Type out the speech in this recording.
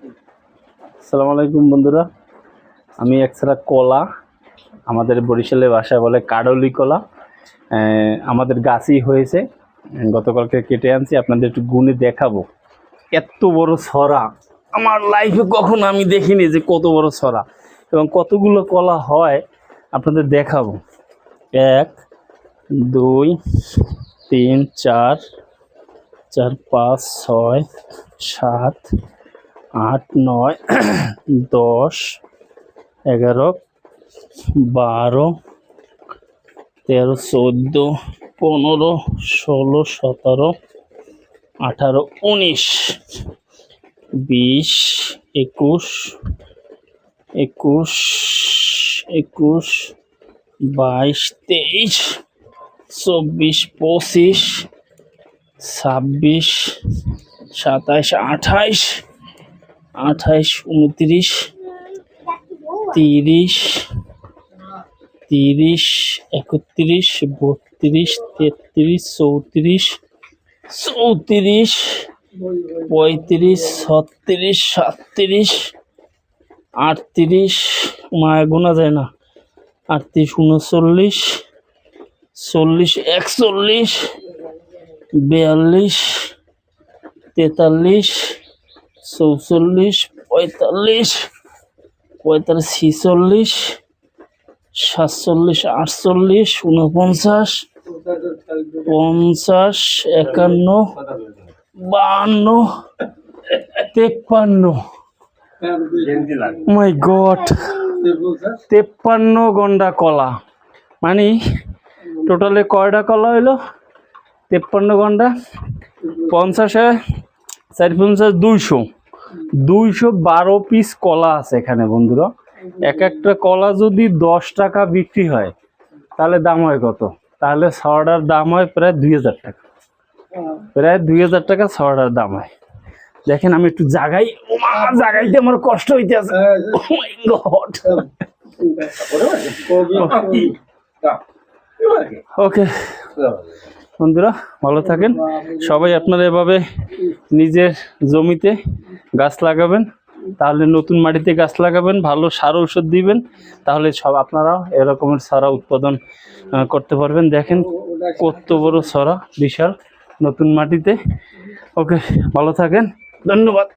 আসসালামু আলাইকুম বন্ধুরা, আমি একছড়া কলা, আমাদের বরিশালের ভাষায় বলে কাডলি কলা, আমাদের গাছই হয়েছে। গতকালকে কেটে আনছি, আপনাদের একটু গুনে দেখাবো। এত বড় ছড়া আমার লাইফে কখনো আমি দেখিনি, যে কত বড় ছড়া এবং কতগুলো কলা হয় আপনাদের দেখাবো। 1 2 3 4 4 5 6 7 8 9 10 11 12 13 14 15 16 17 18 19 20 21 21 22 23 24 25 26 27 28 28 29 30 30 31 32 33 34 34 35 36 37 38 মায়া গোনা যায় না, 38 39 40 41 42 43 44 45 46 47 48 49 50 51 52 53। মাই গড, 53 গন্ডা কলা। মানে টোটালে কয়টা কলা হইলো? 53 গন্ডা 50 4 50 212 পিস কলা আছে এখানে বন্ধুরা। এক একটা কলা যদি 10 টাকা বিক্রি হয় তাহলে দাম হয় কত? তাহলে ছড়ার দাম হয় প্রায় 2000 টাকা, প্রায় 2000 টাকা ছড়ার দাম হয়। দেখেন আমি একটু জাগাই, জাগাইতে আমার কষ্ট হইতে আছে। ওকে বন্ধুরা, ভালো থাকেন সবাই। আপনারা এভাবে নিজের জমিতে গাছ লাগাবেন, তাহলে নতুন মাটিতে গাছ লাগাবেন, ভালো সার ঔষধ দিবেন, তাহলে সব আপনারা এরকমের ছড়া উৎপাদন করতে পারবেন। দেখেন কত বড় ছড়া, বিশাল, নতুন মাটিতে। ওকে, ভালো থাকেন, ধন্যবাদ।